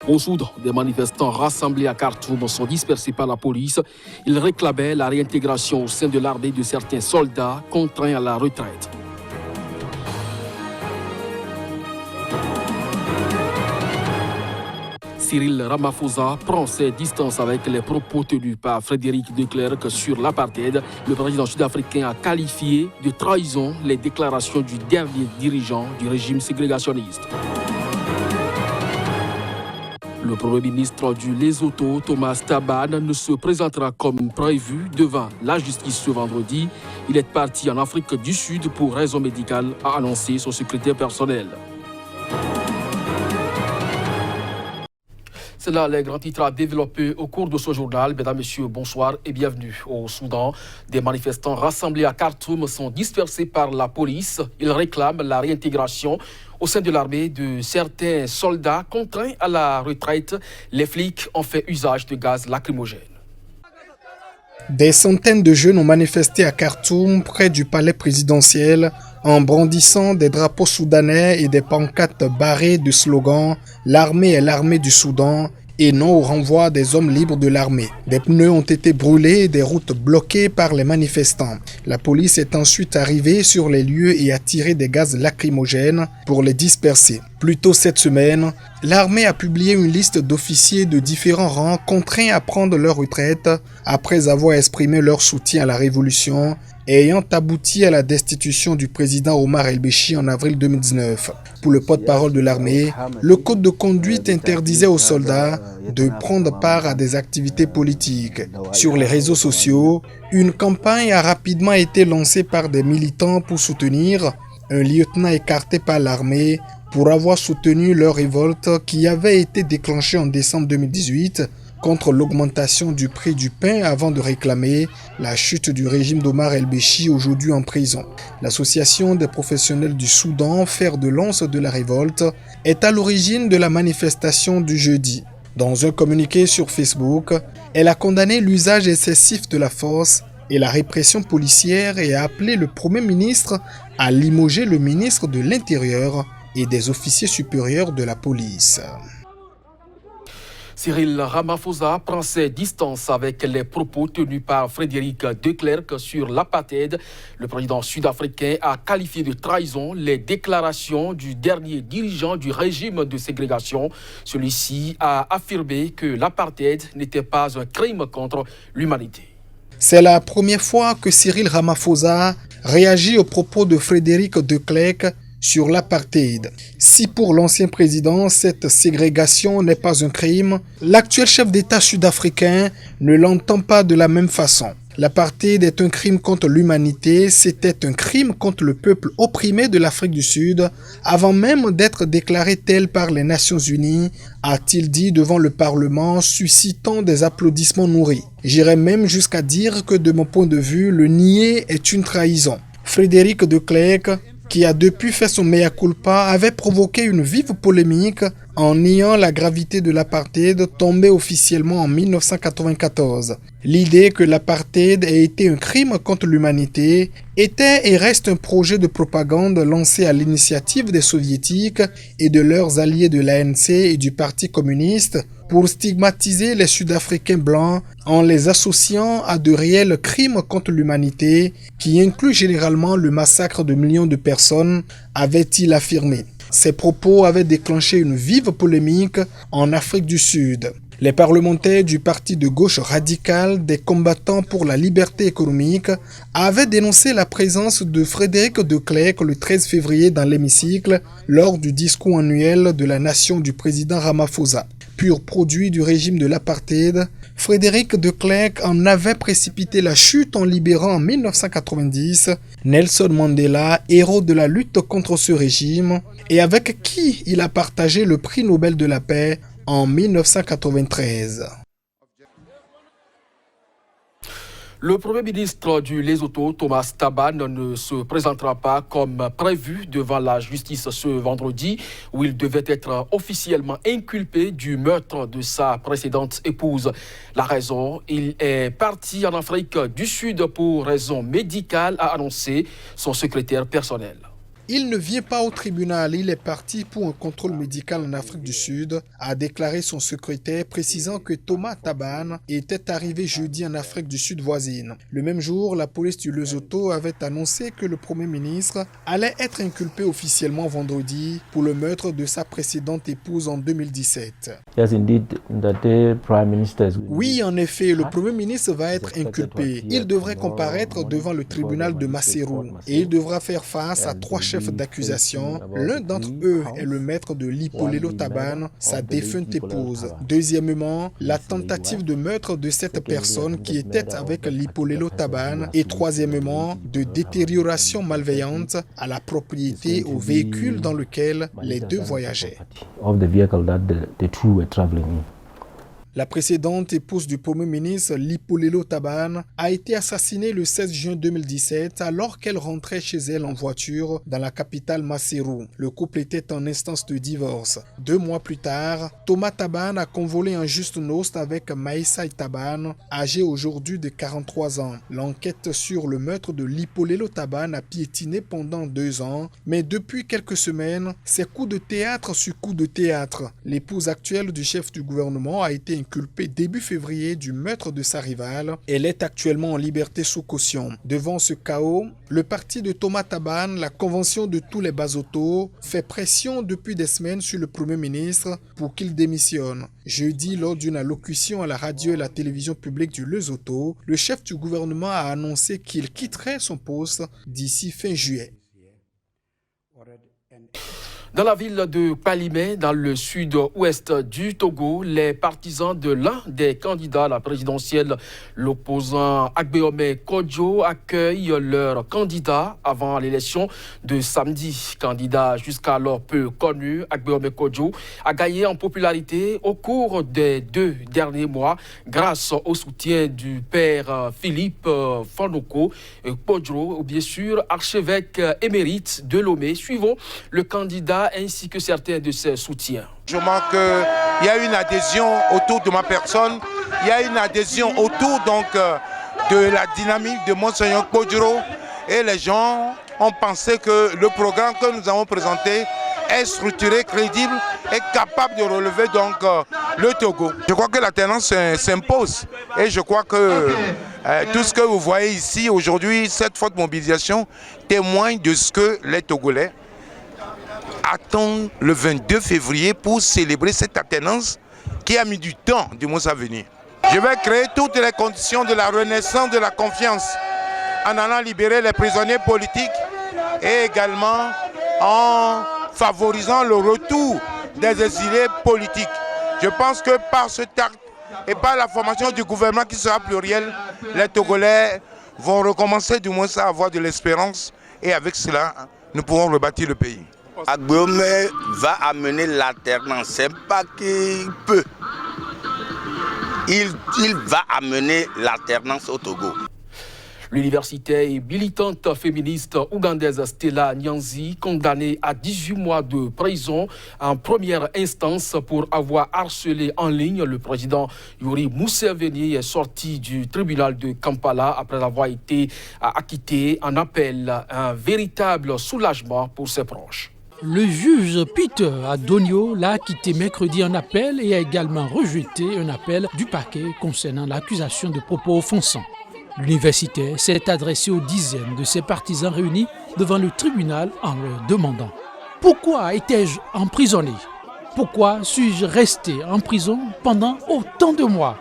Au Soudan, des manifestants rassemblés à Khartoum sont dispersés par la police. Ils réclamaient la réintégration au sein de l'armée de certains soldats contraints à la retraite. Cyril Ramaphosa prend ses distances avec les propos tenus par Frédéric de Klerk sur l'apartheid. Le président sud-africain a qualifié de trahison les déclarations du dernier dirigeant du régime ségrégationniste. Le Premier ministre du Lesotho, Thomas Thabane, ne se présentera comme prévu devant la justice ce vendredi. Il est parti en Afrique du Sud pour raisons médicales, a annoncé son secrétaire personnel. C'est là les grands titres à développer au cours de ce journal. Mesdames, Messieurs, bonsoir et bienvenue au Soudan. Des manifestants rassemblés à Khartoum sont dispersés par la police. Ils réclament la réintégration au sein de l'armée de certains soldats contraints à la retraite. Les flics ont fait usage de gaz lacrymogène. Des centaines de jeunes ont manifesté à Khartoum, près du palais présidentiel, en brandissant des drapeaux soudanais et des pancartes barrées de slogans « L'armée est l'armée du Soudan » et non au renvoi des hommes libres de l'armée. Des pneus ont été brûlés et des routes bloquées par les manifestants. La police est ensuite arrivée sur les lieux et a tiré des gaz lacrymogènes pour les disperser. Plus tôt cette semaine, l'armée a publié une liste d'officiers de différents rangs contraints à prendre leur retraite après avoir exprimé leur soutien à la révolution ayant abouti à la destitution du président Omar el-Béchir en avril 2019. Pour le porte-parole de l'armée, le code de conduite interdisait aux soldats de prendre part à des activités politiques. Sur les réseaux sociaux, une campagne a rapidement été lancée par des militants pour soutenir un lieutenant écarté par l'armée pour avoir soutenu leur révolte qui avait été déclenchée en décembre 2018 contre l'augmentation du prix du pain avant de réclamer la chute du régime d'Omar el-Béchir aujourd'hui en prison. L'association des professionnels du Soudan, fer de lance de la révolte, est à l'origine de la manifestation du jeudi. Dans un communiqué sur Facebook, elle a condamné l'usage excessif de la force et la répression policière et a appelé le Premier ministre à limoger le ministre de l'Intérieur et des officiers supérieurs de la police. Cyril Ramaphosa prend ses distances avec les propos tenus par Frédéric de Klerk sur l'apartheid. Le président sud-africain a qualifié de trahison les déclarations du dernier dirigeant du régime de ségrégation. Celui-ci a affirmé que l'apartheid n'était pas un crime contre l'humanité. C'est la première fois que Cyril Ramaphosa réagit aux propos de Frédéric de Klerk sur l'apartheid. Si pour l'ancien président, cette ségrégation n'est pas un crime, l'actuel chef d'État sud-africain ne l'entend pas de la même façon. L'apartheid est un crime contre l'humanité, c'était un crime contre le peuple opprimé de l'Afrique du Sud, avant même d'être déclaré tel par les Nations Unies, a-t-il dit devant le Parlement, suscitant des applaudissements nourris. J'irais même jusqu'à dire que de mon point de vue, le nier est une trahison. Frédéric de Klerk, qui a depuis fait son mea culpa, avait provoqué une vive polémique en niant la gravité de l'apartheid tombée officiellement en 1994. L'idée que l'apartheid ait été un crime contre l'humanité était et reste un projet de propagande lancé à l'initiative des soviétiques et de leurs alliés de l'ANC et du Parti communiste pour stigmatiser les Sud-Africains blancs en les associant à de réels crimes contre l'humanité qui incluent généralement le massacre de millions de personnes, avait-il affirmé. Ces propos avaient déclenché une vive polémique en Afrique du Sud. Les parlementaires du parti de gauche radical des combattants pour la liberté économique avaient dénoncé la présence de Frédéric de Klerk le 13 février dans l'hémicycle lors du discours annuel de la nation du président Ramaphosa. Pur produit du régime de l'apartheid, Frédéric de Klerk en avait précipité la chute en libérant en 1990 Nelson Mandela, héros de la lutte contre ce régime, et avec qui il a partagé le prix Nobel de la paix en 1993. Le Premier ministre du Lesotho, Thomas Thabane, ne se présentera pas comme prévu devant la justice ce vendredi, où il devait être officiellement inculpé du meurtre de sa précédente épouse. La raison, il est parti en Afrique du Sud pour raison médicale, a annoncé son secrétaire personnel. Il ne vient pas au tribunal, il est parti pour un contrôle médical en Afrique du Sud, a déclaré son secrétaire, précisant que Thomas Thabane était arrivé jeudi en Afrique du Sud voisine. Le même jour, la police du Lesotho avait annoncé que le Premier ministre allait être inculpé officiellement vendredi pour le meurtre de sa précédente épouse en 2017. Oui, en effet, le Premier ministre va être inculpé. Il devrait comparaître devant le tribunal de Maseru et il devra faire face à 3 chefs d'accusation. L'un d'entre eux est le maître de Lipolelo Thabane, sa défunte épouse. Deuxièmement, la tentative de meurtre de cette personne qui était avec Lipolelo Thabane. Et troisièmement, de détérioration malveillante à la propriété au véhicule dans lequel les deux voyageaient. La précédente épouse du Premier ministre, Lipolelo Thabane, a été assassinée le 16 juin 2017 alors qu'elle rentrait chez elle en voiture dans la capitale Maseru. Le couple était en instance de divorce. 2 mois plus tard, Thomas Thabane a convolé un juste noces avec Maïsaï Thabane, âgé aujourd'hui de 43 ans. L'enquête sur le meurtre de Lipolelo Thabane a piétiné pendant 2 ans, mais depuis quelques semaines, c'est coup de théâtre sur coup de théâtre. L'épouse actuelle du chef du gouvernement a été inculpée début février du meurtre de sa rivale. Elle est actuellement en liberté sous caution. Devant ce chaos, le parti de Thomas Thabane, la convention de tous les Basoto, fait pression depuis des semaines sur le Premier ministre pour qu'il démissionne. Jeudi, lors d'une allocution à la radio et la télévision publique du Lesotho, le chef du gouvernement a annoncé qu'il quitterait son poste d'ici fin juillet. Dans la ville de Palimé, dans le sud-ouest du Togo, les partisans de l'un des candidats à la présidentielle, l'opposant Agbeome Kodjo, accueillent leur candidat avant l'élection de samedi. Candidat jusqu'alors peu connu, Agbeome Kodjo a gagné en popularité au cours des 2 derniers mois grâce au soutien du père Philippe Fanoko Kodjo, bien sûr, archevêque émérite de Lomé. Suivons le candidat ainsi que certains de ses soutiens. Je remarque qu'il y a une adhésion autour de ma personne, il y a une adhésion autour donc de la dynamique de Monseigneur Kodjo et les gens ont pensé que le programme que nous avons présenté est structuré, crédible et capable de relever donc le Togo. Je crois que la tendance s'impose et je crois que tout ce que vous voyez ici aujourd'hui, cette forte mobilisation témoigne de ce que les Togolais attendent le 22 février pour célébrer cette alternance qui a mis du temps du mois à venir. Je vais créer toutes les conditions de la renaissance de la confiance en allant libérer les prisonniers politiques et également en favorisant le retour des exilés politiques. Je pense que par ce acte et par la formation du gouvernement qui sera pluriel, les Togolais vont recommencer du moins à avoir de l'espérance et avec cela, nous pourrons rebâtir le pays. Agbeome va amener l'alternance, c'est pas qu'il peut. Il va amener l'alternance au Togo. L'universitaire et militante féministe ougandaise Stella Nyanzi, condamnée à 18 mois de prison en première instance pour avoir harcelé en ligne le président Yoweri Museveni, est sorti du tribunal de Kampala après avoir été acquitté en appel. Un véritable soulagement pour ses proches. Le juge Peter Adonio l'a acquitté mercredi en appel et a également rejeté un appel du parquet concernant l'accusation de propos offensants. L'universitaire s'est adressé aux dizaines de ses partisans réunis devant le tribunal en leur demandant « Pourquoi étais-je emprisonné ? Pourquoi suis-je resté en prison pendant autant de mois ?»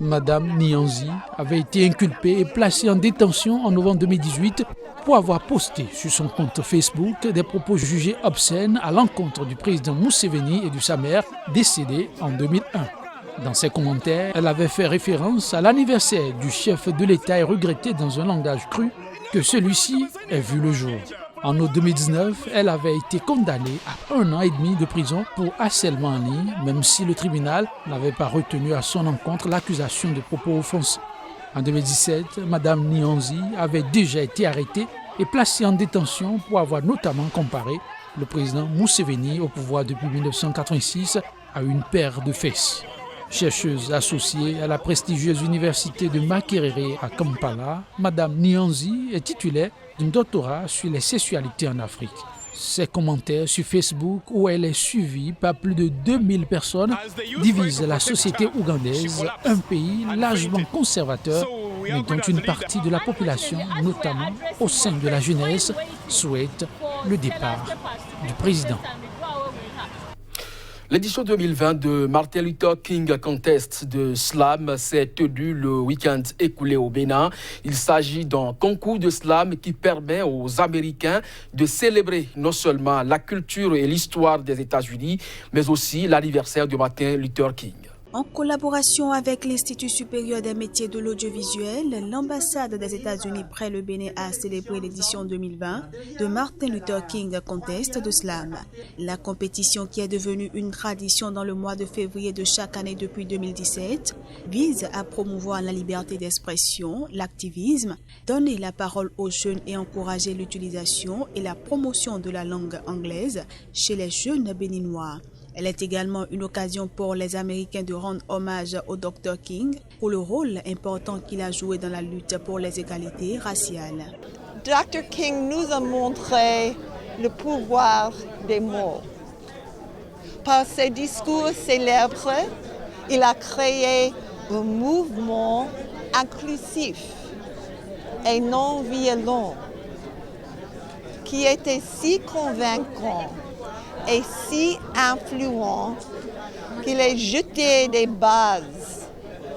Madame Nyanzi avait été inculpée et placée en détention en novembre 2018 pour avoir posté sur son compte Facebook des propos jugés obscènes à l'encontre du président Museveni et de sa mère, décédée en 2001. Dans ses commentaires, elle avait fait référence à l'anniversaire du chef de l'État et regretté dans un langage cru que celui-ci ait vu le jour. En août 2019, elle avait été condamnée à 1 an et demi de prison pour harcèlement en ligne, même si le tribunal n'avait pas retenu à son encontre l'accusation de propos offensants. En 2017, Mme Nyanzi avait déjà été arrêtée et placée en détention pour avoir notamment comparé le président Museveni au pouvoir depuis 1986 à une paire de fesses. Chercheuse associée à la prestigieuse université de Makerere à Kampala, Mme Nyanzi est titulaire d'un doctorat sur les sexualités en Afrique. Ses commentaires sur Facebook, où elle est suivie par plus de 2000 personnes, divisent la société ougandaise, un pays largement conservateur, mais dont une partie de la population, notamment au sein de la jeunesse, souhaite le départ du président. L'édition 2020 de Martin Luther King Contest de Slam s'est tenue le week-end écoulé au Bénin. Il s'agit d'un concours de slam qui permet aux Américains de célébrer non seulement la culture et l'histoire des États-Unis, mais aussi l'anniversaire de Martin Luther King. En collaboration avec l'Institut supérieur des métiers de l'audiovisuel, l'ambassade des États-Unis près le Bénin a célébré l'édition 2020 de Martin Luther King Contest de Slam. La compétition, qui est devenue une tradition dans le mois de février de chaque année depuis 2017, vise à promouvoir la liberté d'expression, l'activisme, donner la parole aux jeunes et encourager l'utilisation et la promotion de la langue anglaise chez les jeunes béninois. Elle est également une occasion pour les Américains de rendre hommage au Dr King pour le rôle important qu'il a joué dans la lutte pour les égalités raciales. Dr King nous a montré le pouvoir des mots. Par ses discours célèbres, il a créé un mouvement inclusif et non violent qui était si convaincant et si influent qu'il a jeté des bases,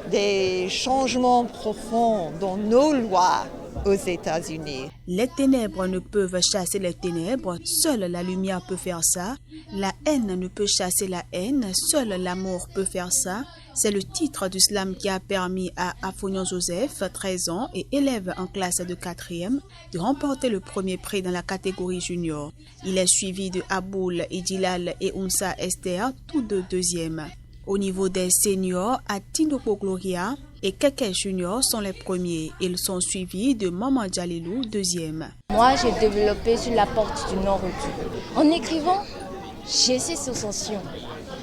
des changements profonds dans nos lois aux États-Unis. Les ténèbres ne peuvent chasser les ténèbres, seule la lumière peut faire ça. La haine ne peut chasser la haine, seul l'amour peut faire ça. C'est le titre du slam qui a permis à Afonion Joseph, 13 ans et élève en classe de 4e, de remporter le premier prix dans la catégorie junior. Il est suivi de Aboul, Idilal et Unsa Esther, tous deux deuxièmes. Au niveau des seniors, Atinopo Gloria et Keke Junior sont les premiers. Ils sont suivis de Maman Djalilou, deuxième. Moi, j'ai développé sur la porte du Nord-Retour. En écrivant, j'ai ces sensations.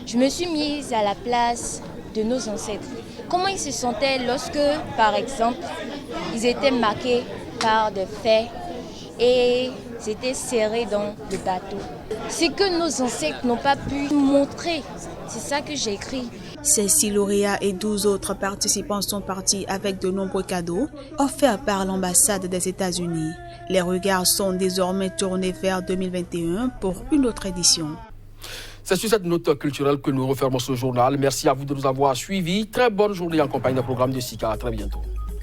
Je me suis mise à la place de nos ancêtres. Comment ils se sentaient lorsque, par exemple, ils étaient marqués par des faits et ils étaient serrés dans le bateau. C'est que nos ancêtres n'ont pas pu montrer. C'est ça que j'ai écrit. Ces 6 lauréats et 12 autres participants sont partis avec de nombreux cadeaux offerts par l'ambassade des États-Unis. Les regards sont désormais tournés vers 2021 pour une autre édition. C'est sur cette note culturelle que nous refermons ce journal. Merci à vous de nous avoir suivis. Très bonne journée en compagnie d'un programme de Sika. À très bientôt.